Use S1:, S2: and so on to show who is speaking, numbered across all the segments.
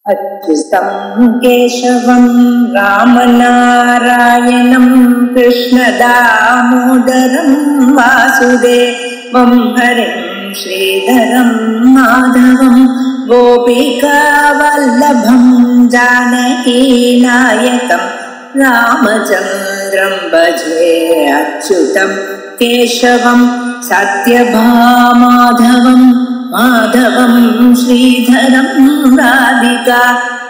S1: अच्युतं केशवं रामनारायणं कृष्णदामोदरं वासुदेवं हरिं श्रीधरं माधवं गोपिकावल्लभं जानकीनायकं रामचन्द्रं भजे। अच्युतं केशवं सत्यभामाधवं माधवं श्रीधरं राधिका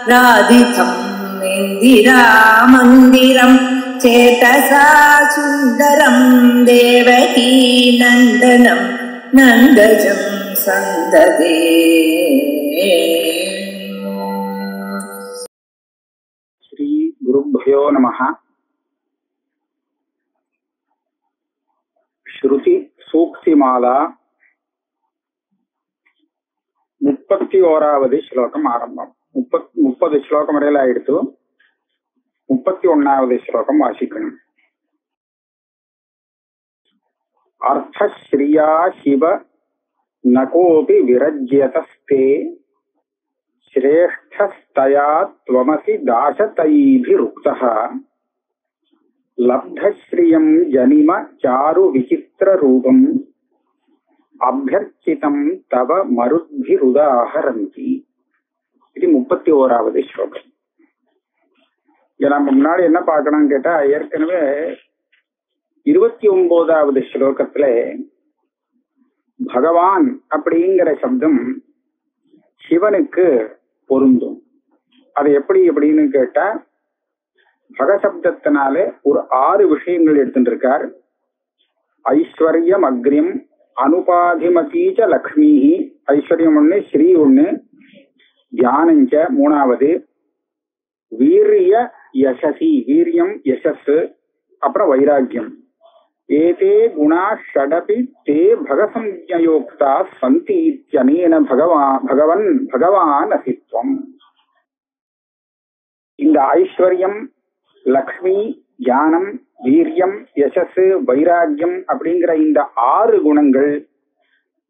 S1: राधितम् इन्दिरामन्दिरं चेतसा सुन्दरं देवकी नन्दनं नन्दजं सन्ददे।
S2: श्री गुरुभ्यो नमः। श्रुति सूक्तिमाला 31வது ஸ்லோகம் ஆரம்பம். 30 ஸ்லோகம் வரையில ஆயிடுத்து. 31வது ஸ்லோகம் வாசிக்கணும். அர்த்தஸ்ரீயா சிவ நகோபி விரஜ்யதஸ்தே ஸ்ரேஷ்டஸ்தயா த்வமசி தாசதைபிருக்தஹ லப்தஸ்ரீயம் ஜனிம சாரு விசித்திர ரூபம் அபியர்ச்சிதம் தவ மருத்பிருதாஹரந்தி. இது 31வது ஸ்லோகம். இங்க நம்ம முன்னாடி என்ன பார்க்கணும்னு கேட்டா, ஏற்கனவே 29வது ஸ்லோகத்துல பகவான் அப்படிங்கிற சப்தம் சிவனுக்கு பொருந்தும். அது எப்படி அப்படின்னு கேட்டா, பகசப்தத்தினால ஒரு 6 விஷயங்கள் எடுத்துட்டு இருக்கார். ஐஸ்வர்யம் அக்ரியம் அனுபாதிமதீச்ச லக்ஷ்மி, ஐஸ்வர்யம் 1, ஸ்ரீ 1, தியானஞ்ச 3வது, வீரிய யசசி, வீரியம் யசஸ், அப்புறம் வைராக்கியம். ஏதே குணா ஷடபி தே பகசம்யோக்தா சந்தி இத்யனேன பகவான் அசித்வம். இந்த ஐஸ்வர்யம், லக்ஷ்மி, தியானம், வீரியம், யசஸ், வைராக்கியம் அப்படிங்கிற இந்த 6 குணங்கள்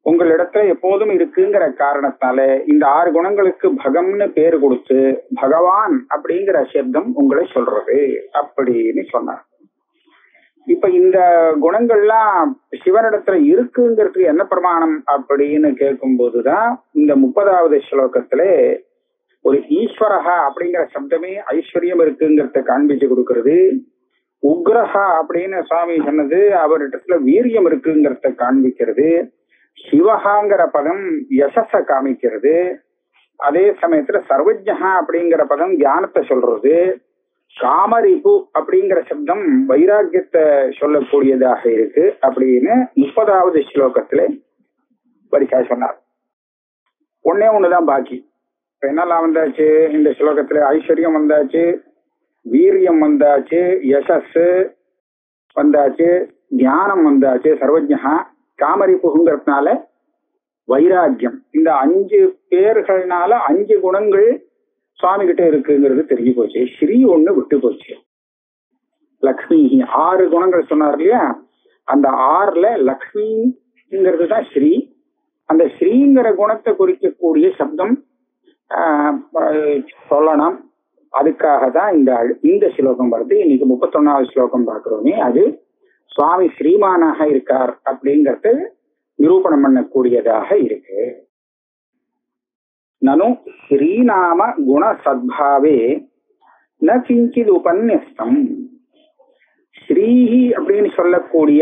S2: உங்களிடத்துல எப்போதும் இருக்குங்கிற காரணத்தால இந்த 6 குணங்களுக்கு பகம்னு பேரு கொடுத்து பகவான் அப்படிங்கிற சப்தம் உங்களை சொல்றது அப்படின்னு சொன்னார். இப்ப இந்த குணங்கள்லாம் சிவனிடத்துல இருக்குங்கிறதுக்கு என்ன பிரமாணம் அப்படின்னு கேட்கும் போதுதான் இந்த 30வது ஸ்லோகத்துல ஒரு ஈஸ்வரஹா அப்படிங்கிற சப்தமே ஐஸ்வர்யம் இருக்குங்கிறத காண்பிச்சு கொடுக்கறது. உக்ரஹா அப்படின்னு சுவாமி சொன்னது அவரிடத்துல வீரியம் இருக்குங்கிறத காண்பிக்கிறது. சிவஹாங்கிற பதம் யசஸ காமிக்கிறது. அதே சமயத்துல சர்வஜ்ஞா அப்படிங்கிற பதம் தியானத்தை சொல்றது. காமரிபு அப்படிங்கிற சப்தம் வைராக்கியத்தை சொல்லக்கூடியதாக இருக்கு அப்படின்னு 30வது ஸ்லோகத்துல வரிசா சொன்னார். ஒண்ணுதான் பாக்கி. இப்ப என்னெல்லாம் வந்தாச்சு இந்த ஸ்லோகத்துல? ஐஸ்வர்யம் வந்தாச்சு, வீரியம் வந்தாச்சு, யசஸ் வந்தாச்சு, தியானம் வந்தாச்சு, சர்வஜ்ஞா, காமரிப்புங்கிறதுனால வைராக்கியம். இந்த 5 பேர்கள்னால 5 குணங்கள் சுவாமி கிட்ட இருக்குங்கிறது தெரிஞ்சு போச்சு. ஸ்ரீ 1 விட்டு போச்சு. லக்ஷ்மி 6 குணங்கள் சொன்னார் இல்லையா, அந்த 6ல லக்ஷ்மிங்கிறது தான் ஸ்ரீ. அந்த ஸ்ரீங்கிற குணத்தை குறிக்கக்கூடிய சப்தம் சொல்லணும். அதுக்காக தான் இந்த ஸ்லோகம் வருது. இன்னைக்கு 31வது ஸ்லோகம் பார்க்கிறோமே, அது சுவாமி ஸ்ரீமானாக இருக்கார் அப்படிங்கறது நிரூபணம் பண்ணக்கூடியதாக இருக்கு. நனு ஸ்ரீநாம குண சத்பாவே ந கிஞ்சித் உபன்யஸ்தம். ஸ்ரீஹி அப்படின்னு சொல்லக்கூடிய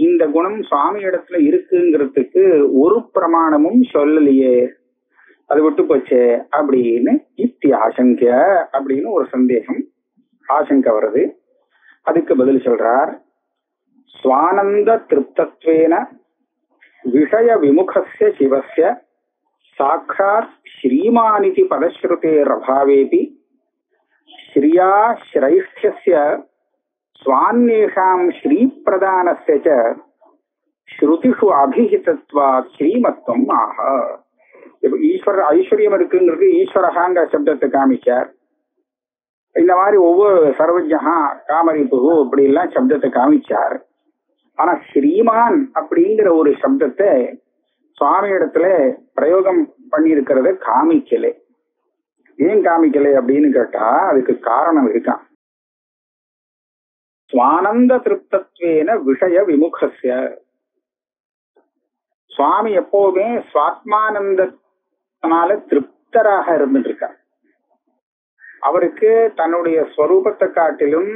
S2: இந்த குணம் சுவாமி இடத்துல இருக்குங்கிறதுக்கு ஒரு பிரமாணமும் சொல்லலையே, அது விட்டு போச்சு அப்படின்னு இத்தியாசங்க அப்படின்னு ஒரு சந்தேகம், ஆசங்க வருது. அதுக்கு பதில் சொல்றார். ஸ்வானந்த திருப்தத்வேன விஷய விமுகஸ்ய சிவஸ்ய சாக்ஷாத் ஸ்ரீமானிதி பதஸ்ருதேரபாவேபி ஸ்ரீயா ஸ்ரைஷ்ட்யஸ்ய ஸ்வான்யேஷாம் ஸ்ரீ பிரதானஸ்ய ச ஸ்ருதிஷு அபிஹிதத்வாத் ஸ்ரீமத்வம் ஆஹ. ஐஸ்வர்யம் இருக்குங்கிறது ஈஸ்வரகாங்கிற சப்தத்தை காமிச்சார். இந்த மாதிரி ஒவ்வொரு சர்வஜ்ஞா, காமரிப்பு இப்படி எல்லாம் சப்தத்தை காமிச்சார். ஆனா ஸ்ரீமான் அப்படிங்கிற ஒரு சப்தத்தை சுவாமி இடத்துல பிரயோகம் பண்ணியிருக்கிறத காமிக்கல. ஏன் காமிக்கலை அப்படின்னு கேட்டா அதுக்கு காரணம் இருக்கான். சுவானந்த திருப்தத்வேன விஷய விமுகஸ்ய. சுவாமி எப்போதுமே சுவாத்மானந்தத்தினால திருப்தராக இருந்துட்டு இருக்கார். அவருக்கு தன்னுடைய ஸ்வரூபத்தை காட்டிலும்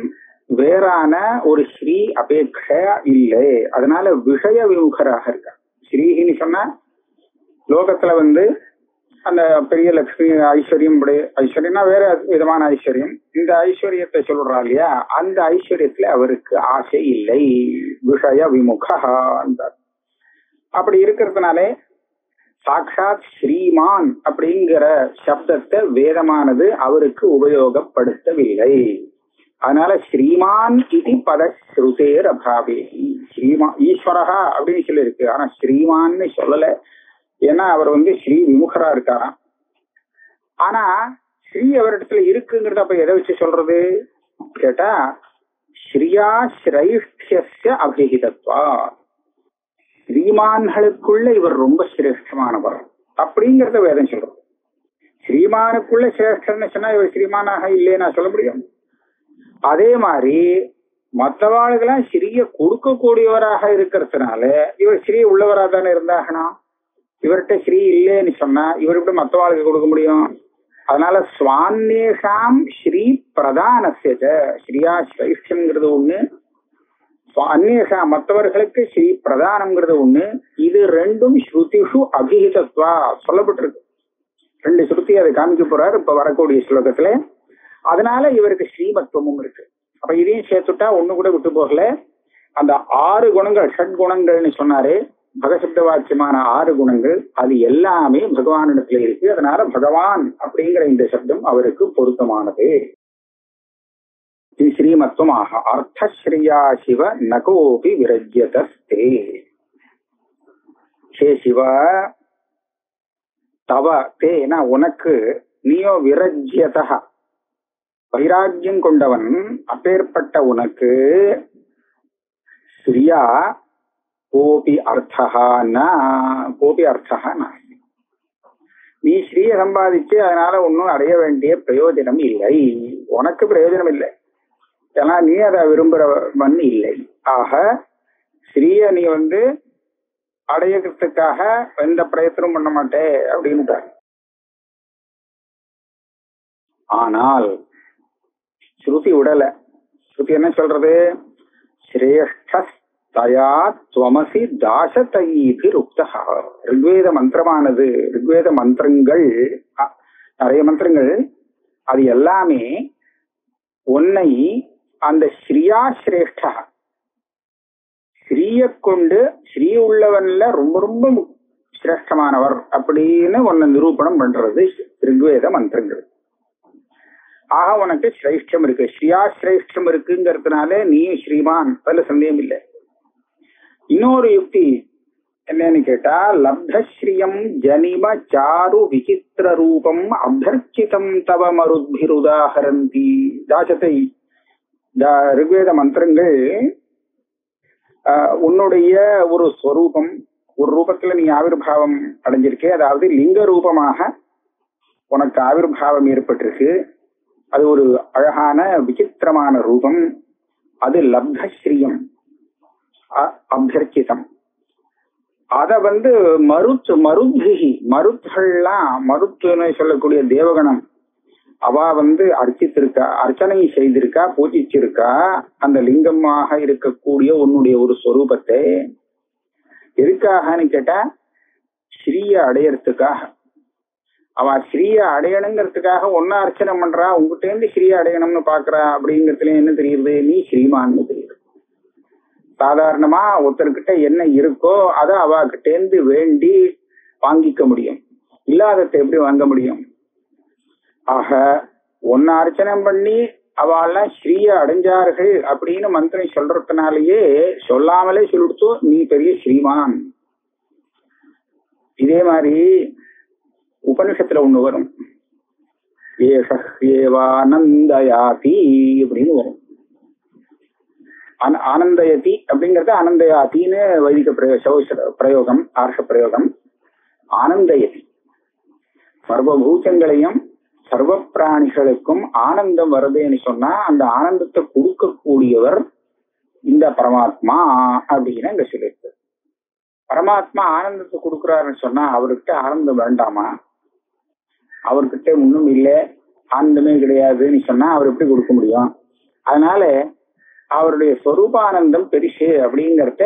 S2: வேறான ஒரு ஸ்ரீ அபேட்ச இல்லை. அதனால விஷய விமுகராக இருக்கார். ஸ்ரீன்னு சொன்னா லோகத்துல அந்த பெரிய லட்சுமி ஐஸ்வர்யம், ஐஸ்வர்யம்னா வேற விதமான ஐஸ்வர்யம். இந்த ஐஸ்வர்யத்தை சொல்றா இல்லையா, அந்த ஐஸ்வர்யத்துல அவருக்கு ஆசை இல்லை. விஷய விமுகா. அப்படி இருக்கிறதுனாலே சாட்சாத் ஸ்ரீமான் அப்படிங்கிற சப்தத்தை வேதமானது அவருக்கு உபயோகப்படுத்தவில்லை. அதனால ஸ்ரீமான் இது பதஸ்ருதேர் அபாவே. ஸ்ரீமா ஈஸ்வரகா அப்படின்னு சொல்லி இருக்கு, ஆனா ஸ்ரீமான்னு சொல்லல. ஏன்னா அவர் ஸ்ரீ விமுகரா இருக்காராம். ஆனா ஸ்ரீ அவரிடத்துல இருக்குங்கிறத அப்ப எதை வச்சு சொல்றது கேட்டா, ஸ்ரீயா ஸ்ரைஷ்டிய அபிஹிதத்வா. ஸ்ரீமான்களுக்குள்ள இவர் ரொம்ப சிரேஷ்டமானவர் அப்படிங்கறத வேதம் சொல்றது. ஸ்ரீமானுக்குள்ள சிரேஷ்டன்னு சொன்னா இவர் ஸ்ரீமானாக இல்லையா சொல்ல முடியும்? அதே மாதிரி மற்றவாளுக்கெல்லாம் ஸ்ரீய கொடுக்கக்கூடியவராக இருக்கிறதுனால இவர் ஸ்ரீ உள்ளவராக தானே இருந்தாகனா. இவர்கிட்ட ஸ்ரீ இல்லைன்னு சொன்னா இவர் இப்படி மற்றவாளுக்கு கொடுக்க முடியும்? அதனால சுவான்னேஷாம் ஸ்ரீ பிரதானஸ்ய ஸ்ரீயா ஸ்ரைஷ்டியம்ங்கிறது ஒண்ணு, அந்நேஷா மற்றவர்களுக்கு ஸ்ரீ பிரதானம்ங்கிறது ஒண்ணு. இது ரெண்டும் ஸ்ருதிஷு அபிஹிதத்வா சொல்லப்பட்டிருக்கு. 2 ஸ்ருதி அதை காமிக்க போறாரு இப்ப வரக்கூடிய ஸ்லோகத்துல. அதனால இவருக்கு ஸ்ரீமத்துவமும் இருக்கு. அப்ப இதையும் சேர்த்துட்டா ஒண்ணு கூட விட்டு போகல. அந்த 6 குணங்கள், ஷட் குணங்கள்னு சொன்னாரு, பகசப்த வாக்கியமான 6 குணங்கள், அது எல்லாமே பகவானிடத்துல இருக்கு. அதனால பகவான் அப்படிங்கிற இந்த சப்தம் அவருக்கு பொருத்தமானது. இது ஸ்ரீமத்துவமாக. அர்த்தஸ்ரீயா சிவ நகோபி விரஜ்யதஸ்தே. ஹே சிவ தவ தேனா உனக்கு, நீயோ விரஜ்யதா வைராக்கியம் கொண்டவன், அப்பேற்பட்ட உனக்கு ஸ்ரீயா கோபி அர்த்தஹா நாஸ்தி. நீ ஸ்ரீய சம்பாதிச்சு அதனால ஒன்னும் அடைய வேண்டிய பிரயோஜனம் இல்லை. உனக்கு பிரயோஜனம் இல்லை, ஏன்னா நீ அதை விரும்புறவன் இல்லை. ஆக ஸ்ரீய நீ அடையறதுக்காக எந்த பிரயத்தனம் பண்ண மாட்டே அப்படின்னு. ஆனால் ஸ்ருதி விடல. ஸ்ருதி என்ன சொல்றது? சிரேஷ்டயா துவமசி தாசதைபி ருக்தா. ரிக்வேத மந்திரமானது, ரிக்வேத மந்திரங்கள் நிறைய மந்திரங்கள், அது எல்லாமே உன்னை அந்த ஸ்ரீயா சிரேஷ்டா, ஸ்ரீய கொண்டு ஸ்ரீ உள்ளவன்ல ரொம்ப ரொம்ப சிரேஷ்டமானவர் அப்படின்னு உன்னை நிரூபணம் பண்றது ரிக்வேத மந்திரங்கள். ஆக உனக்கு சிரேஷ்டம் இருக்கு, ஸ்ரீயா சிரேஷ்டம் இருக்குங்கிறதுனால நீ ஸ்ரீமான், அதுல சந்தேகம் இல்லை. இன்னொரு யுக்தி என்னன்னு கேட்டா, லப்தஸ்ரீயம் ஜனிம சாரு விசித்திர ரூபம் அபர்ச்சிதம் தவ மருத்பிருதாஹரந்தி. தாசத்தை ரிக்வேத மந்திரங்கள் உன்னுடைய ஒரு ஸ்வரூபம், ஒரு ரூபத்துல நீ ஆவிர்பாவம் அடைஞ்சிருக்கே, அதாவது லிங்க ரூபமாக உனக்கு ஆவிர்பாவம் ஏற்பட்டிருக்கு. அது ஒரு அழகான விசித்திரமான ரூபம். அது லப்தஸ்ரீயம் அபியர்ச்சிதம். அத மருத்துகள்லாம், மருத்துவனை சொல்லக்கூடிய தேவகணம், அவ அர்ச்சித்திருக்கா, அர்ச்சனை செய்திருக்கா, பூஜிச்சிருக்கா அந்த லிங்கமாக இருக்கக்கூடிய உன்னுடைய ஒரு ஸ்வரூபத்தை. எதுக்காகன்னு கேட்டா, ஸ்ரீய அடையறதுக்காக. அவ ஸ்ரீய அடையணுங்கிறதுக்காக ஒன்னா அர்ச்சனை பண்றா, உங்ககிட்ட இருந்து ஸ்ரீய அடையணும்னு பாக்குறா. அப்படிங்கிறதுல என்ன தெரியுது? நீ ஸ்ரீமான்னு தெரியுது. சாதாரணமா ஒருத்தர்கிட்ட என்ன இருக்கோ அதை அவகிட்ட இருந்து வேண்டி வாங்கிக்க முடியும், இல்லாததை எப்படி வாங்க முடியும்? ஆக ஒன்னு அர்ச்சனை பண்ணி அவெல்லாம் ஸ்ரீய அடைஞ்சார்கள் அப்படின்னு மந்திரம் சொல்றதுனாலேயே சொல்லாமலே சொல்லிடுத்தோ நீ பெரிய ஸ்ரீமான். இதே மாதிரி உபனிஷத்துல ஒண்ணு வரும், ஏஷேவானந்தயாதி அப்படின்னு வரும். ஆனந்தயதி அப்படிங்கறது ஆனந்தயாத்தின்னு வைதிக பிரயோகம், ஆர்ஷ பிரயோகம். ஆனந்தயதி சர்வபூதங்களையும் சர்வ பிராணிகளுக்கும் ஆனந்தம் வருதுன்னு சொன்னா அந்த ஆனந்தத்தை கொடுக்கக்கூடியவர் இந்த பரமாத்மா அப்படின்னு அங்க சொல்லியிருக்கு. பரமாத்மா ஆனந்தத்தை கொடுக்குறாருன்னு சொன்னா அவர்கிட்ட ஆனந்தம் வேண்டாமா? அவர்கிட்ட ஒண்ணும் இல்லை, ஆனந்தமே கிடையாதுன்னு சொன்னா அவர் எப்படி கொடுக்க முடியும்? அதனால அவருடைய ஸ்வரூபானந்தம் பெருசு அப்படிங்கறத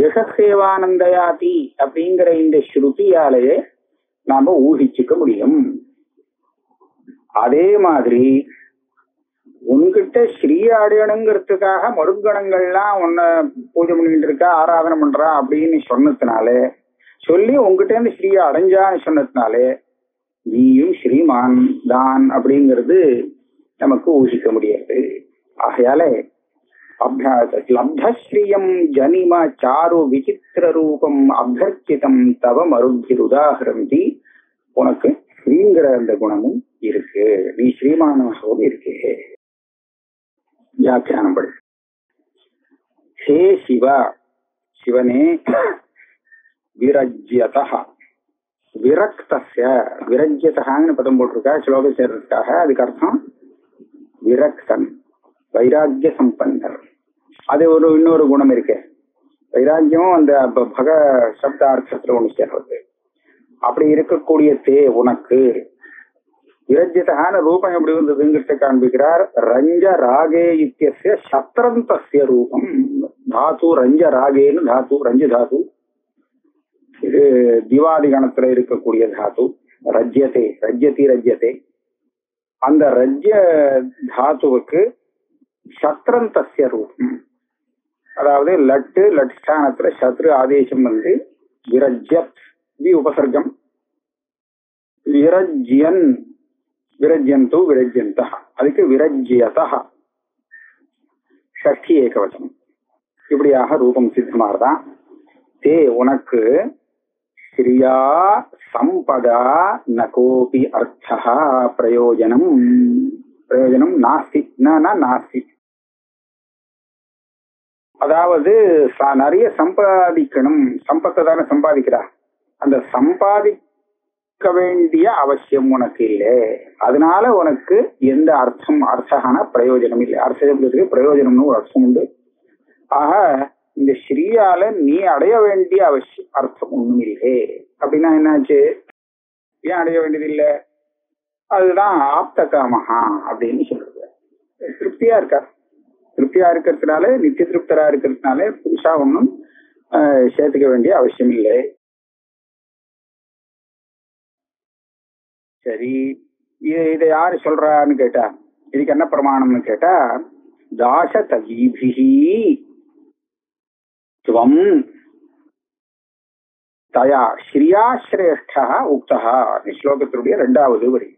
S2: ஏகசேவானந்தயாதி அப்படிங்கிற இந்த ஸ்ருதியாலேயே நாம ஊகிச்சுக்க முடியும். அதே மாதிரி உன்கிட்ட ஸ்ரீ அடையணுங்கிறதுக்காக மருங்கணங்கள்லாம் உன்னை பூஜை பண்ணிட்டு இருக்கா, ஆராதனை பண்றா அப்படின்னு சொன்னதுனாலே, சொல்லி உங்ககிட்ட இருந்து ஸ்ரீ அடைஞ்சான்னு சொன்னதுனாலே நீயும் ஸ்ரீமான் தான் அப்படிங்கிறது நமக்கு ஊகிக்க முடியாது. ஆகையாலே லப்தஸ்ரீயம் ஜனிம சாரு விசித்திர ரூபம் அபர்ச்சிதம் தவ மருந்தில் உதாகரந்தி, உனக்கு ஸ்ரீங்கிற அந்த குணமும் இருக்கு, நீ ஸ்ரீமானமாகவும் இருக்கே. வியாக்கியானம் படி. ஹே சிவா, சிவனே, விரஜ்யதா விரக்தஸ்ய, விரஜ்யதான்னு பதம் போட்டிருக்கா ஸ்லோகம் சேர்றதுக்காக. அதுக்கு அர்த்தம் விரக்தன், வைராக்கிய சம்பந்தர். அது இன்னொரு குணம் இருக்கு. வைராக்கியம் அந்த பக சப்தார்த்தத்துல ஒண்ணு சேர்றது. அப்படி இருக்கக்கூடிய தே உனக்கு விரஜ்யதான ரூபம் எப்படி வந்ததுங்கிறத காண்பிக்கிறார். ரஞ்ச ராகே இத்தியஸ்ய சத்ரந்தஸ்ய ரூபம். தாத்து ரஞ்ச ராகேன்னு தாத்து, ரஞ்ச தாத்து. இது திவாதி கணத்துல இருக்கக்கூடிய தாத்து. ரஜ்யதே, ரஜ்யதி ரஜ்யதே. அந்த ரஜ்ய தாத்துவுக்கு சத்ரந்தஸ்ய ரூபம், அதாவது லட்டு லட்ஸ்தானத்துல சத்ரு ஆதேசம் வந்து விரஜ்யத் வி உபசர்க்கம், விரஜ்யன் விரஜ்யந்தோ விரஜ்யந்தா, அதுக்கு விரஜ்யதா ஷஷ்டி ஏகவசனம். இப்படியாக ரூபம் சித்தமாகதான். தே உனக்கு ஸ்ரீயா சம்பதா நகோபி அர்த்தா பிரயோஜனம், பிரயோஜனம் நாஸ்தி, நாஸ்தி. அதாவது நிறைய சம்பாதிக்கணும், சம்பத்தை தானே சம்பாதிக்கிறா, அந்த சம்பாதிக்க வேண்டிய அவசியம் உனக்கு இல்லை. அதனால உனக்கு எந்த அர்த்தமான பிரயோஜனம் இல்லை. அர்த்தத்துக்கு பிரயோஜனம்னு ஒரு அர்த்தம் உண்டு. ஆக இந்த ஸ்ரீயால நீ அடைய வேண்டிய அர்த்தம் ஒண்ணும் இல்லை. அப்படின்னா என்னாச்சு? ஏன் அடைய வேண்டியது இல்லை? அதுதான் ஆப்த காமஹா அப்படின்னு சொல்றது. திருப்தியா இருக்கார், திருப்தியா இருக்கிறதுனால, நித்திய திருப்தரா இருக்கிறதுனால புதுசா ஒன்றும் சேர்த்துக்க வேண்டிய அவசியம் இல்லை. சரி, இதை யாரு சொல்றான்னு கேட்டா, இதுக்கு என்ன பிரமாணம்னு கேட்டா, தாச தகீபிஹி துவம் தயா ஸ்ரீயா ஸ்ரேஷ்டா உக்தா. ஸ்லோகத்தினுடைய 2வது வரி.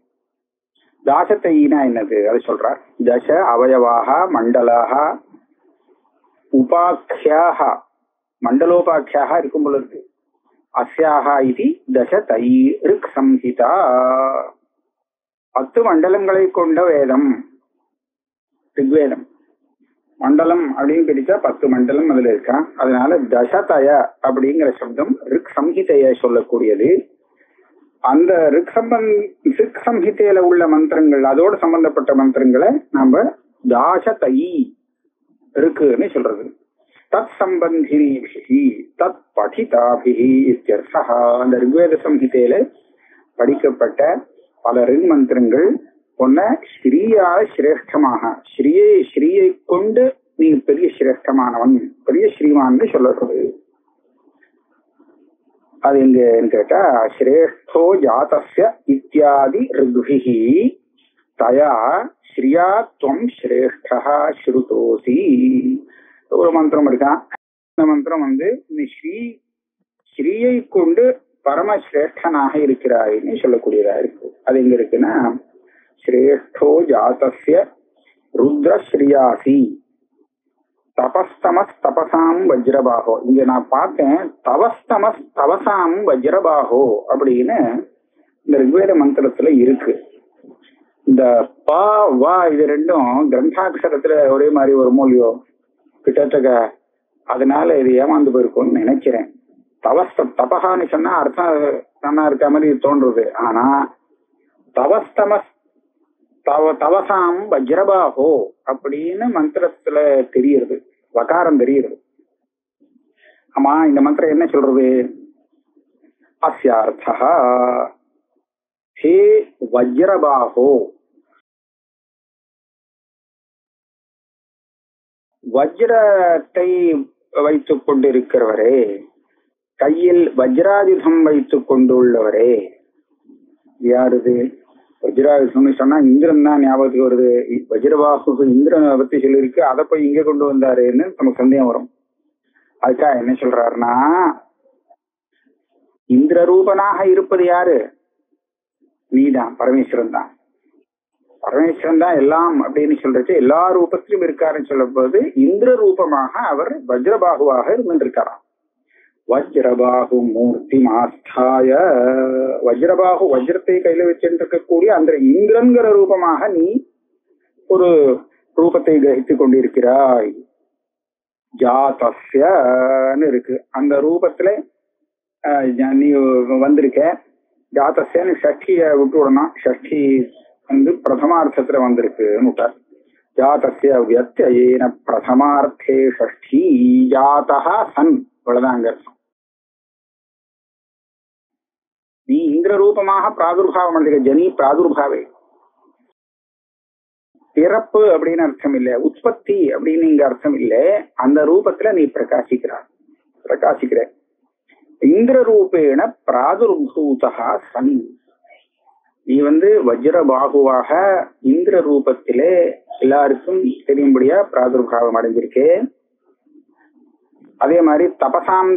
S2: தாசத்தைனா என்னது அது சொல்றார். தச அவயவாக மண்டலாக உபாக்கியாக, மண்டலோபாக்கியாக இருக்கும் போல இருக்கு. அஸ்யாக இது தச தை ரிக் சம்ஹிதா. 10 மண்டலங்களை கொண்ட வேதம் ரிக்வேதம். மண்டலம் அப்படின்னு பிரிச்சா 10 மண்டலம் அதுல இருக்கா. அதனால தசதய அப்படிங்கிற சப்தம் ரிக் சம்ஹிதைய சொல்லக்கூடியது. அந்த ரிக் சம்ஹிதையில உள்ள மந்திரங்கள், அதோடு சம்பந்தப்பட்ட மந்திரங்களை நாம தாசதை இருக்குன்னு சொல்றது. தத் சம்பந்தினி தத் படிதாபிஹி இத்யர்த்தா. அந்த ரிக்வேத சம்ஹிதையில படிக்கப்பட்ட பல ரிக் மந்திரங்கள் ஒன்ன ஸ்ரீயால சிரேஷ்டமாக, ஸ்ரீயை கொண்டு நீ பெரிய சிரேஷ்டமானவன், பெரிய ஸ்ரீமான் சொல்லப்படுது. அது எங்கன்னு கேட்டா, ஸ்ரேஷ்டோ ஜாதஸ்ய இத்தியாதி ரிக்விஹி தயா ஸ்ரீயா துவம் ஸ்ரேஷ்டா ஸ்ருதோசி. ஒரு மந்திரம் இருக்கான். இந்த மந்திரம் வந்து நீ ஸ்ரீயை கொண்டு பரமசிரேஷ்டனாக இருக்கிறாயின்னு சொல்லக்கூடியதா இருக்கு. அது எங்க இருக்குன்னா, ஸ்ரேஷ்டோ ஜாதஸ்ய ருத்ர ஸ்ரீயாசி தபஸ்தமஸ் தபசாம் வஜ்ரபாகோ. இங்க நான் பார்த்தேன் தவஸ்தமஸ் தவசாம் வஜ்ரபாகோ அப்படின்னு இந்த ரிக்வேத மந்திரத்துல இருக்கு. இந்த பா வா இது ரெண்டும் கிரந்தாட்சரத்துல ஒரே மாதிரி ஒரு மூலியோ கிட்டத்தட்ட, அதனால இது ஏமாந்து போயிருக்கும்னு நினைக்கிறேன். தபகான்னு சொன்னா அர்த்தம் நல்லா இருக்க மாதிரி தோன்றுது. ஆனா தவஸ்தமஸ் தவசாம் வஜ்ரபாஹோ அப்படின்னு மந்திரத்துல தெரியுது, வகாரம் தெரியுது. ஆமா, இந்த மந்திரம் என்ன சொல்றது? அஸ்யார்த்தா ஹே வஜ்ரபாஹோ, வஜ்ரத்தை வைத்துக் கொண்டிருக்கிறவரே, கையில் வஜ்ராயுதம் வைத்துக் கொண்டுள்ளவரே. யாருது? வஜ்ராயுதம் சொன்னா இந்திரன் தான் ஞாபகத்துக்கு வருது. வஜ்ரபாஹு இந்திரனை பத்தி சொல்லியிருக்கு, அதை போய் இங்க கொண்டு வந்தாருன்னு நமக்கு சந்தேகம் வரும். அதுக்காக என்ன சொல்றாருன்னா, இந்திர ரூபனாக இருப்பது யாரு? நீதான், பரமேஸ்வரன் தான். பரமேஸ்வரன் தான் எல்லாம் அப்படின்னு சொல்றது, எல்லா ரூபத்திலும் இருக்காருன்னு சொல்லும் போது இந்திர ரூபமாக அவர் வஜ்ரபாகுவாக இருந்திருக்காராம். வஜ்ரபாகு மூர்த்தி மாஸ்தாய, வஜ்ரபாகு வஜ்ரத்தை கையில வச்சிருக்கக்கூடிய அந்த இந்திரன்கிற ரூபமாக நீ ஒரு ரூபத்தை கிரகித்துக் கொண்டிருக்கிறாய். ஜாதஸ்யன்னு இருக்கு, அந்த ரூபத்துல நீ வந்திருக்க. ஜாதஸ்யன்னு ஷஷ்டிய விட்டு விடணும், ஷஷ்டி வந்து பிரதமார்த்தத்துல வந்திருக்குன்னு விட்டார். ஜாதஸ்ய வியத்யேன பிரதமார்த்தே ஷஷ்டி ஜாதஹ சன், இவ்வளவுதாங்க அர்த்தம். நீ இந்திர ரூபமாக பிராதுர்பாவம் அடைக்க, ஜனி பிராதுர்பாவே. பிறப்பு அப்படின்னு அர்த்தம் இல்லை, உற்பத்தி அப்படின்னு இங்க அர்த்தம் இல்லை. அந்த ரூபத்துல நீ பிரகாசிக்கிற. இந்திர ரூபேண பிராதுர்பூதா சன், நீ வந்து வஜ்ரபாகுவாக இந்திர ரூபத்திலே எல்லாருக்கும் தெரியும்படியா பிராதுர்பாவம் அடைஞ்சிருக்கே. அதே மாதிரி தபசாம்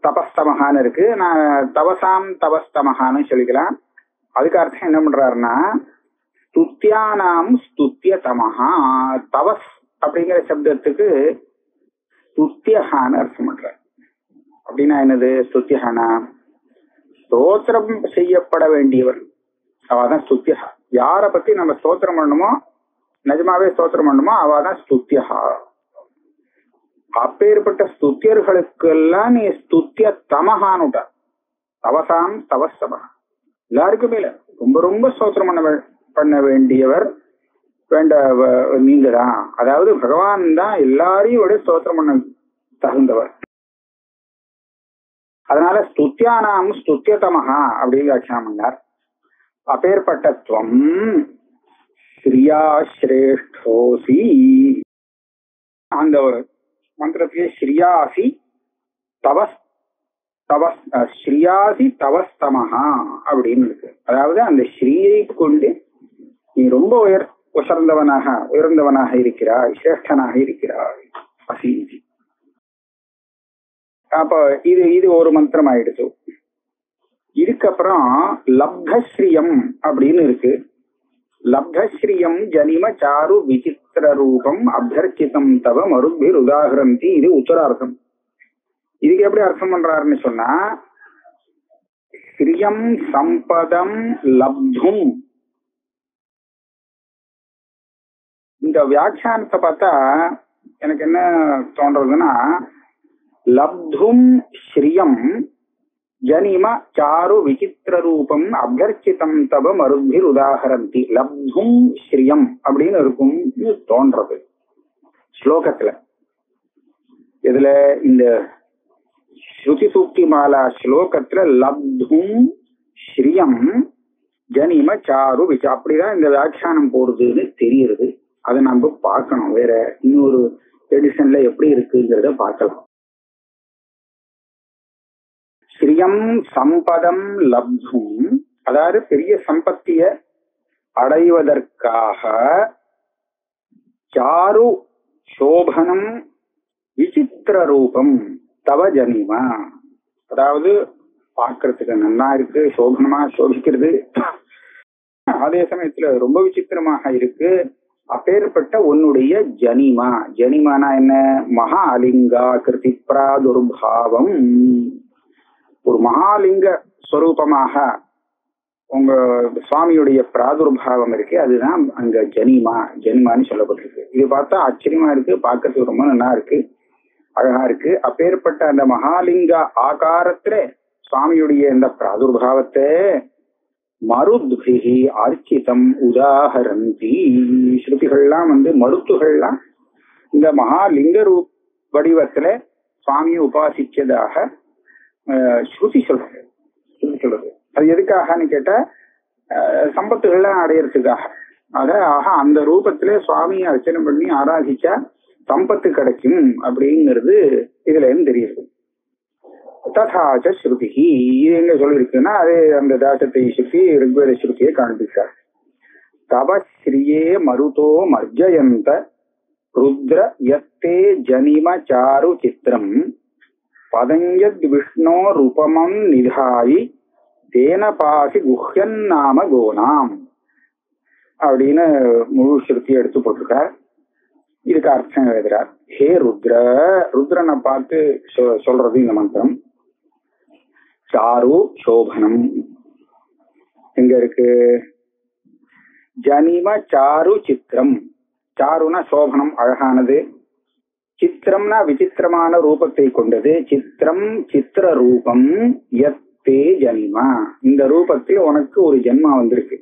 S2: தபஸ்தமகான்னு இருக்கு, நான் தவசாம் தபஸ்தமகான்னு சொல்லிக்கலாம். அதுக்கு அர்த்தம் என்ன பண்றாருன்னா, ஸ்துத்யானாம் ஸ்துத்ய தமஹா. தவஸ் அப்படிங்கிற சப்தத்துக்கு ஸ்துத்யஹான்னு அர்த்தம் பண்ற. அப்படின்னா என்னது? ஸ்துத்யஹானா ஸ்தோத்திரம் செய்யப்பட வேண்டியவர், அவாதான் ஸ்துத்யஹா. யார பத்தி நம்ம ஸ்தோத்திரம் பண்ணணுமோ, நிஜமாவே ஸ்தோத்திரம் பண்ணணுமோ, அவாதான் ஸ்துத்யஹா. அப்பேற்பட்ட ஸ்துத்தியர்களுக்கெல்லாம் நீ ஸ்துத்ய தமஹானுட்டா. தவசாம் தவஸ்தமஹா, எல்லாருக்குமே இல்ல, ரொம்ப ரொம்ப ஸ்தோத்திரம் பண்ண வேண்டியவர் நீங்க தான். அதாவது பகவான் தான் எல்லாரையும் விட ஸ்தோத்திரம் பண்ண தகுந்தவர். அதனால ஸ்துத்யானாம் ஸ்துத்யதமஹா அப்படின்னு வியாக்கியானம் பண்ணார். அப்பேற்பட்டத்துவம் ஸ்ரீயா ஸ்ரேஷ்டோசி, அந்த மந்திரத்திலே ஸ்ரீயாசி ஸ்ரீயாசி தவஸ்தமஹா அப்படின்னு இருக்கு. அதாவது அந்த ஸ்ரீயை கொண்டு நீ ரொம்ப உயர்ந்தவனாக இருக்கிறாய், சிரேஷ்டனாக இருக்கிறாய். அசீதி. அப்ப இது ஒரு மந்திரம் ஆயிடுச்சு. இதுக்கப்புறம் லப்தஸ்ரீயம் அப்படின்னு இருக்கு. லப்தஸ்ரீயம் ஜனிம சாரு விசித்திர ரூபம் அபியர்ச்சிதம் தவ மருத்பிர் உதாகரந்தி. இது உத்தரார்த்தம். இதுக்கு எப்படி அர்த்தம் பண்றாருன்னு சொன்னா, ஸ்ரீயம் சம்பதம் லப்தும். இந்த வியாக்கியானத்தை பார்த்தா எனக்கு என்ன தோன்றதுன்னா, லப்தும் ஸ்ரீயம் ஜனிம சாரு விசித்திர ரூபம் அபியர்ச்சிதம் தவ மருத்பிர் உதாகரந்தி. லப்தும் ஸ்ரீயம் அப்படின்னு இருக்கும் தோன்றது ஸ்லோகத்துல. இதுல இந்த ஸ்ருதி சூக்தி மாலா ஸ்லோகத்துல லப்தும் ஸ்ரீயம் ஜனிம சாரு விசி, அப்படிதான் இந்த வியாக்கியானம் போறதுன்னு தெரியுது. அதை நம்ம பார்க்கணும், வேற இன்னொரு எடிஷன்ல எப்படி இருக்குங்கிறத பார்க்கலாம். ஸ்ரீயம் சம்பதம் லப்தும், அதாவது பெரிய சம்பத்திய அடைவதற்காக, சாரு சோபனம் விசித்திர ரூபம் தவ ஜனிமா, அதாவது பார்க்கறதுக்கு நல்லா இருக்கு, சோபனமா சோபிக்கிறது, அதே சமயத்துல ரொம்ப விசித்திரமாக இருக்கு. அப்பேற்பட்ட உன்னுடைய ஜனிமா, ஜனிமானா என்ன? மகாலிங்கா கிருதி பிராதுர்பாவம், ஒரு மகாலிங்க ஸ்வரூபமாக உங்க சுவாமியுடைய பிராதுர்பாவம் இருக்கு, அதுதான் அங்க ஜனிமான்னு சொல்லப்பட்டிருக்கு. இது பார்த்தா ஆச்சரியமா இருக்கு, பார்க்கறதுக்கு ரொம்ப நல்லா இருக்கு, அழகா இருக்கு. அப்பேற்பட்ட அந்த மகாலிங்க ஆகாரத்துல சுவாமியுடைய இந்த பிராதுர்பாவத்தை மருத்பிகி அர்ச்சிதம் உதாகரந்தி. ஸ்ருதிகள்லாம் மருத்துகள்லாம் இந்த மகாலிங்க ரூப் வடிவத்துல சுவாமியை உபாசிச்சதாக ஸ்ருதி சொல்றது. அது எதுக்காகன்னு கேட்டா சம்பத்துகள்லாம் அடையறதுக்காக. ஆக அந்த ரூபத்திலே சுவாமியை அர்ச்சனை பண்ணி ஆராதிச்சா சம்பத்து கிடைக்கும் அப்படிங்கிறது இதுல இருந்து தெரியுது. ததாச்ச ஸ்ருதி இது எங்க சொல்லிருக்குன்னா அது அந்த தாசத்தை ஸ்ருதி ரிக்வேத ஸ்ருதியை காண்பிச்சார். தபஸ்ரீயே மருதோ மர்ஜயந்த ருத்ர யத்தே ஜனிம சாரு சித்திரம் பதஞ்சத் விஷ்ணோ ரூபமம் நிதாயி தேன பாசி குஹ்யன் நாம கோனாம் அப்படின்னு முழு ஸ்ருதி எடுத்து போட்டிருக்கார். இதுக்கு அர்த்தம் எழுதுறார். ஹே ருத்ர, ருத்ரனை பார்த்து சொல்றது இந்த மந்திரம். சாரு சோபனம் எங்க இருக்கு? ஜனிம சாரு சித்திரம். சாருனா சோபனம் அழகானது, சித்திரம்னா விசித்திரமான ரூபத்தை கொண்டது. சித்திரம் சித்திர ரூபம் யத்தே ஜனிமா, இந்த ரூபத்தில் உனக்கு ஒரு ஜென்மா வந்திருக்கு.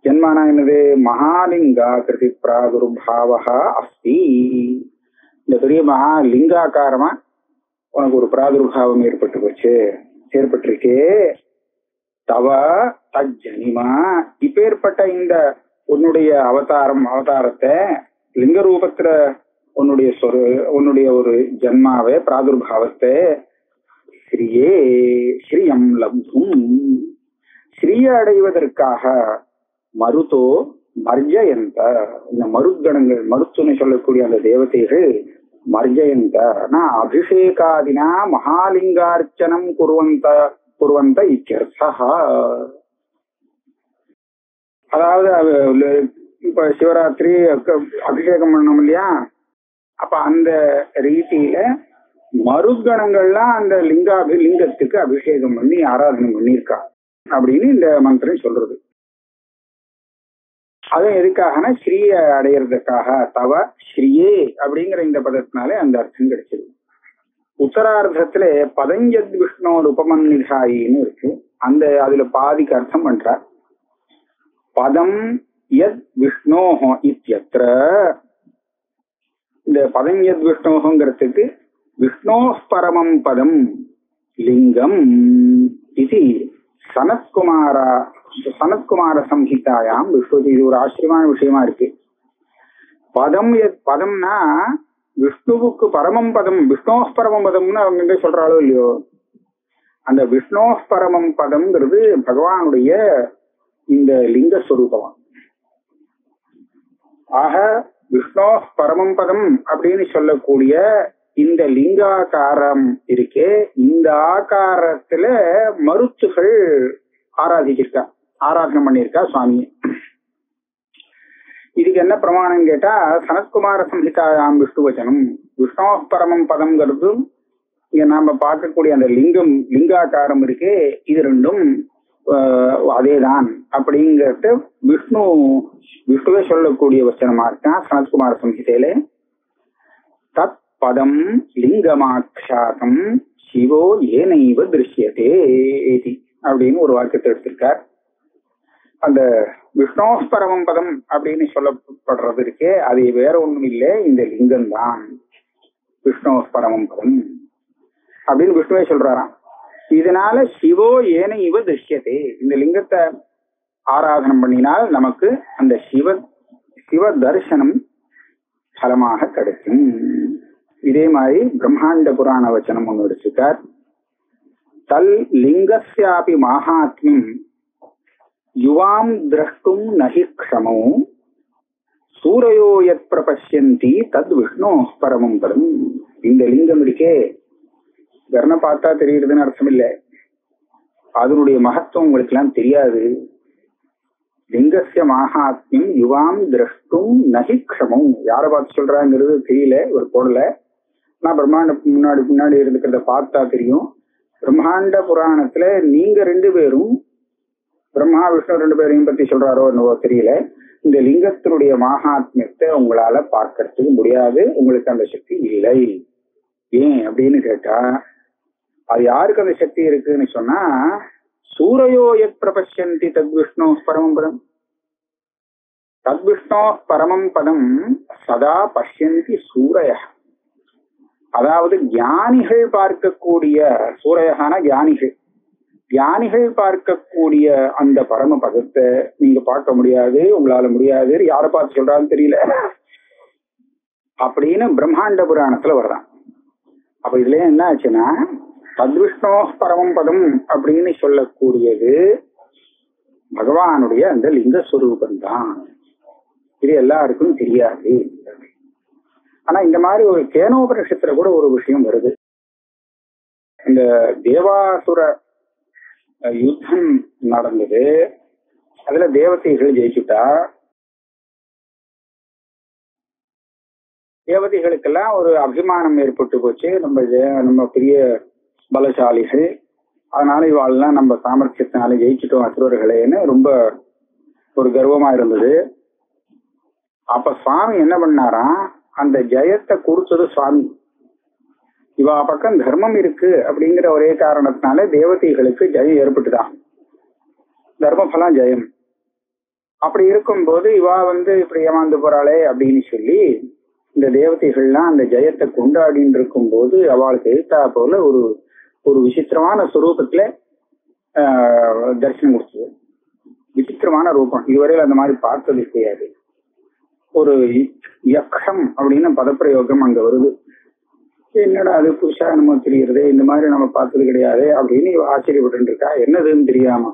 S2: ஜென்மானா என்னது? மகாலிங்கா கிருதி பிராதுர்பாவா அஸ்தி. இந்த பெரிய மகாலிங்காக்காரமா உனக்கு ஒரு பிராதுர்பாவம் ஏற்பட்டிருக்கே. தவ தஜ்ஜனிமா, இப்பேற்பட்ட இந்த உன்னுடைய அவதாரத்தை லிங்க ரூபத்துல உன்னுடைய ஒரு ஜன்மாவை பிராதுர்பாவத்தை ஸ்ரீயே ஸ்ரீயம் லப்தும், ஸ்ரீய அடைவதற்காக மருதோ மர்ஜயந்த, இந்த மருத்கணங்கள் மருத்துன்னு சொல்லக்கூடிய அந்த தேவதைகள் மர்ஜயந்த அபிஷேகாதினா மகாலிங்கார்ச்சனம் குர்வந்த இத்யர்த்தா. அதாவது இப்ப சிவராத்திரி அபிஷேகம் பண்ணணும் இல்லையா, அப்ப அந்த ரீதியில மருத்கணங்கள்லாம் அந்த லிங்கத்துக்கு அபிஷேகம் பண்ணி ஆராதனை பண்ணியிருக்கா அப்படின்னு இந்த மந்திரம் சொல்றது. அது எதுக்காகனா ஸ்ரீய அடையிறதுக்காக. தவ ஸ்ரீயே அப்படிங்கிற இந்த பதத்தினாலே அந்த அர்த்தம் கிடைச்சது. உத்தரார்த்தத்துல பதஞ்சத் விஷ்ணு உபமன்னிதாயின்னு இருக்கு. அதுல பாதிக்கு அர்த்தம் பண்றார். பதம் யத் விஷ்ணோஹோ இத்யத்ர, இந்த பதஞ்சத் விஷ்ணோங்கிறதுக்கு விஷ்ணோ பரமம் பதம் லிங்கம் இது சனத்குமார சம்ஹிதாயாம் விஷ்ணு. இது ஒரு ஆச்சரியமான விஷயமா இருக்கு. பதம்னா விஷ்ணுவுக்கு பரமம் பதம், விஷ்ணோ பரமம் பதம்னு அவங்க எங்க சொல்றாளோ இல்லையோ, அந்த விஷ்ணோ பரமம் பதம்ங்கிறது பகவானுடைய இந்த லிங்கஸ்வரூபம். ஆக விஷ்ணோ பரமம் பதம் அப்படின்னு சொல்லக்கூடிய இந்த லிங்காகாரம் இருக்கே, இந்த ஆகாரத்துல மருத்துகள் ஆராதனை பண்ணியிருக்கா சுவாமியை. இதுக்கு என்ன பிரமாணம் கேட்டா சனத்குமார சம்ஹிதாயாம் விஷ்ணு வச்சனம். விஷ்ணோ பரமம் பதம்ங்கிறதும் இங்க நாம பார்க்கக்கூடிய அந்த லிங்காகாரம் இருக்கே, இது ரெண்டும் அதேதான் அப்படிங்கிறது விஷ்ணுவே சொல்லக்கூடிய வச்சனமா இருக்கான் சனத்குமார சம்ஹிதையில. தத் பதம் லிங்கமாக்ஷாதம் சிவோ ஏனைவ திருஷ்யதே அப்படின்னு ஒரு வாக்கியத்தை எடுத்திருக்கார். அந்த விஷ்ணோ பரமம் பதம் அப்படின்னு சொல்லப்படுறது இருக்கே, அது வேற ஒண்ணும் இல்லை, இந்த லிங்கம் தான் விஷ்ணோ பரமம் பதம் அப்படின்னு விஷ்ணுவே சொல்றாராம். இதனால சிவோ ஏனைவ திருஷ்யதே, இந்த லிங்கத்தை ஆராதனம் பண்ணினால் நமக்கு அந்த சிவ தரிசனம் பலமாக கிடைக்கும். இதே மாதிரி பிரம்மாண்ட புராண வச்சனம் ஒன்று எடுத்துக்கார். தல் லிங்கஸ்யாபி மகாத்மியம் யுவாம் திரஷ்டும் நஹி க்ஷமோ சூரையோ யத் பிரபஷ்யந்தி தத் விஷ்ணோ பரமம் பதம். இந்த லிங்கம் இருக்கே, கர்ண பார்த்தா தெரியுறதுன்னு அர்த்தம் இல்லை, அதனுடைய மகத்துவம் உங்களுக்கு எல்லாம் தெரியாது. லிங்கஸ்ய மகாத்மியம் யுவாம் திரஷ்டும் நஹி க்ஷமம், யாரை பார்த்து சொல்றாங்கிறது தெரியல, ஒரு போடல. நான் பிரம்மாண்ட முன்னாடி இருக்கிறத பார்த்தா தெரியும். பிரம்மாண்ட புராணத்துல நீங்க 2 பேரும் பிரம்மா விஷ்ணு 2 பேரையும் பத்தி சொல்றாரோ என்னவோ தெரியல. இந்த லிங்கத்தினுடைய மகாத்மியத்தை உங்களால பார்க்கறதுக்கு முடியாது, உங்களுக்கு அந்த சக்தி இல்லை. ஏன் அப்படின்னு கேட்டா, அது யாருக்கு அந்த சக்தி இருக்குன்னு சொன்னா சூரையோ யத் பிரபஷ்யந்தி தத்விஷ்ணோ பரமம் பதம் தத்விஷ்ணோ பரமம் பதம் சதா பஷ்யந்தி சூரைய. அதாவது ஞானிகள் பார்க்கக்கூடிய, சூரையகான ஞானிகள், ஞானிகள் பார்க்கக்கூடிய அந்த பரம பதத்தை நீங்க பார்க்க முடியாது, உங்களால முடியாது, யாரை பார்த்து சொல்றான்னு தெரியல அப்படின்னு பிரம்மாண்ட புராணத்துல வருதான். அப்ப இதுல என்ன ஆச்சுன்னா, தத்விஷ்ணோ பரமம் பதம் அப்படின்னு சொல்லக்கூடியது பகவானுடைய அந்த லிங்கஸ்வரூபம் தான். இது எல்லாருக்கும் தெரியாது. ஆனா இந்த மாதிரி ஒரு கேனோபனிஷத்துல கூட ஒரு விஷயம் வருது. இந்த தேவாசுர யுத்தம் நடந்தது, அதுல தேவதைகள் ஜெயிச்சுட்டா. தேவதைகளுக்கெல்லாம் ஒரு அபிமானம் ஏற்பட்டு போச்சு, நம்ம பெரிய பலசாலிகள், அதனால இவாளெல்லாம் நம்ம சாமர்த்தியத்தினால ஜெயிச்சுட்டோம் அசுரர்களேன்னு ரொம்ப ஒரு கர்வமா இருந்தது. அப்ப சுவாமி என்ன பண்ணாராம், அந்த ஜெயத்தை கொடுத்தது சுவாமி. இவா பக்கம் தர்மம் இருக்கு அப்படிங்கிற ஒரே காரணத்தினால தேவதைகளுக்கு ஜெயம் ஏற்பட்டுதான், தர்மபலம் ஜெயம். அப்படி இருக்கும்போது இவா இப்படி ஏமாந்து போறாளே அப்படின்னு சொல்லி இந்த தேவதைகள்லாம் அந்த ஜெயத்தை கொண்டாடின்னு இருக்கும் போது அவளுக்கு எழுத்தா போல ஒரு விசித்திரமான ஸ்வரூபத்துல தரிசனம் கொடுத்தது. விசித்திரமான ரூபம், இதுவரையில் அந்த மாதிரி பார்த்தது கிடையாது. ஒரு யக்ஷம் அப்படின்னு பதப்பிரயோகம் அங்க வருது. என்னடா அது புதுசா நம்ம தெரியுறது, இந்த மாதிரி நம்ம பார்த்தது கிடையாது அப்படின்னு இவ ஆச்சரியப்பட்டு இருக்கா. என்னதுன்னு தெரியாம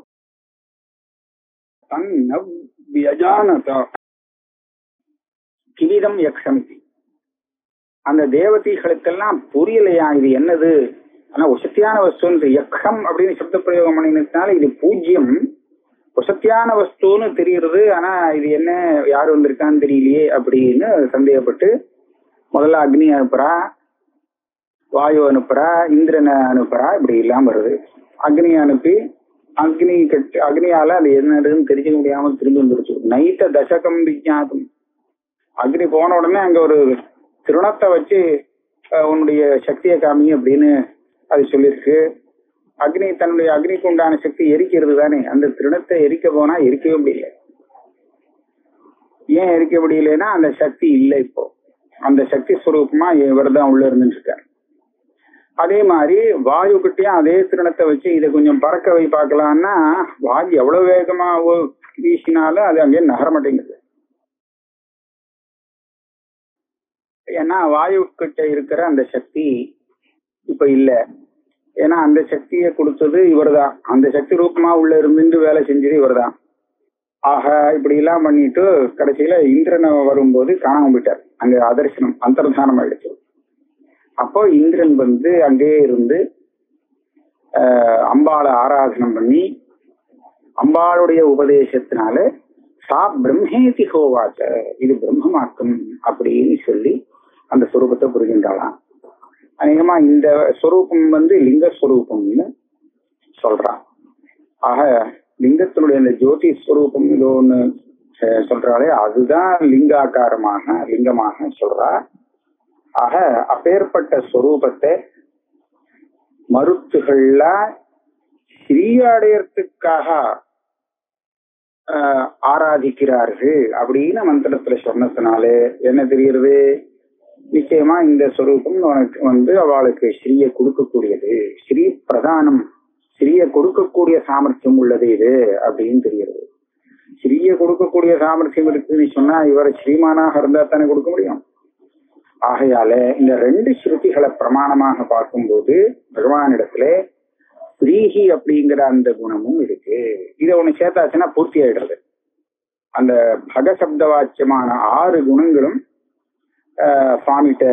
S2: கிவிதம் யக்ஷம், அந்த தேவதைகளுக்கெல்லாம் புரியலையா இது என்னது. ஆனா வசத்தியான வஸ்து யக்ஷம் அப்படின்னு சப்த பிரயோகம் பண்ணினால இது பூஜ்யம், வசத்தியான வஸ்துன்னு தெரியுறது. ஆனா இது என்ன, யாரு வந்திருக்கான்னு தெரியலையே அப்படின்னு சந்தேகப்பட்டு முதல்ல அக்னி அனுப்புறா, வாயு அனுப்புறா, இந்திரனை அனுப்புறா, இப்படி எல்லாம் வருது. அக்னி அனுப்பி அக்னியால அது என்னதுன்னு தெரிஞ்சுக்க முடியாம திரும்பி வந்துருச்சு. நைட்ட தசகம் விஜாதம், அக்னி போன உடனே அங்க ஒரு திருணத்தை வச்சு உன்னுடைய சக்தியை காமி அப்படின்னு அது சொல்லியிருக்கு. அக்னி தன்னுடைய அக்னிக்கு உண்டான சக்தி எரிக்கிறது தானே, அந்த திருணத்தை எரிக்க போனா எரிக்கவே முடியல. ஏன் எரிக்க முடியலன்னா அந்த சக்தி இல்லை. இப்போ அந்த சக்தி ஸ்வரூபமா இவர்தான் உள்ள இருந்துட்டு இருக்காரு. அதே மாதிரி வாயு கிட்டையும் அதே திருணத்தை வச்சு இதை கொஞ்சம் பறக்க வை பார்க்கலாம்னா வாயு எவ்வளவு வேகமா வீசினாலும் அது அங்கே நகர மாட்டேங்குது. ஏன்னா வாயு கிட்ட இருக்கிற அந்த சக்தி இப்ப இல்ல. ஏன்னா அந்த சக்தியை கொடுத்தது இவர்தான், அந்த சக்தி ரூபமா உள்ள இருந்து வேலை செஞ்சது இவர்தான். ஆக இப்படி எல்லாம் பண்ணிட்டு கடைசியில இந்திரன் வரும்போது காணாம போயிட்டார். அங்க அதர்சனம் அந்தர்தானம் ஆயிடுச்சு. அப்போ இந்திரன் அங்கே இருந்து அம்பாளை ஆராதனம் பண்ணி அம்பாளுடைய உபதேசத்தினால சா பிரம்மேதி ஹோவாச்ச, இது பிரம்மமாக்கும் அப்படின்னு சொல்லி அந்த ஸ்வரூபத்தை புரிகின்றாளாம். அநேகமா இந்த ஸ்வரூபம் லிங்கஸ்வரூபம்னு சொல்றான். ஆக லிங்கத்தினுடைய அந்த ஜோதி ஸ்வரூபம் இதோ ஒண்ணு சொல்றாளே, அதுதான் லிங்கமாக சொல்றா. ஆக அப்பேற்பட்ட ஸ்வரூபத்தை மருத்துகள்ல ஸ்ரீயடையறதுக்காக ஆராதிக்கிறார்கள் அப்படின்னு மந்திரத்துல சொன்னதுனால என்ன தெரியுது, நிச்சயமா இந்த ஸ்வரூபம் உனக்கு அவளுக்கு ஸ்ரீயை கொடுக்கக்கூடியது, ஸ்ரீ பிரதானம், ஸ்ரீயை கொடுக்கக்கூடிய சாமர்த்தியம் உள்ளது இது அப்படின்னு தெரிகிறது. ஸ்ரீயை கொடுக்கக்கூடிய சாமர்த்தியம் இருக்குன்னு சொன்னா இவரை ஸ்ரீமானாக இருந்தா தானே கொடுக்க முடியும். ஆகையால இந்த ரெண்டு ஸ்ருதிகளை பிரமாணமாக பார்க்கும்போது பகவானிடத்துல ஸ்ரீஹி அப்படிங்கிற அந்த குணமும் இருக்கு. இதை ஒண்ணு சேர்த்தாச்சுன்னா பூர்த்தி ஆயிடுறது. அந்த பகசப்த வாச்சியமான 6 குணங்களும் சுவாமிகிட்ட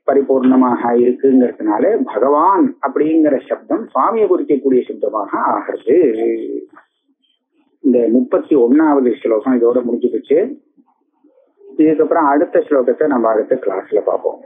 S2: பரிபூர்ணமாக இருக்குங்கிறதுனால பகவான் அப்படிங்கிற சப்தம் சுவாமியை குறிக்கக்கூடிய சப்தமாக ஆகிறது. இந்த 31வது ஸ்லோகம் இதோட முடிஞ்சு போச்சு. இதுக்கப்புறம் அடுத்த ஸ்லோகத்தை நம்ம அடுத்த கிளாஸ்ல பார்ப்போம்.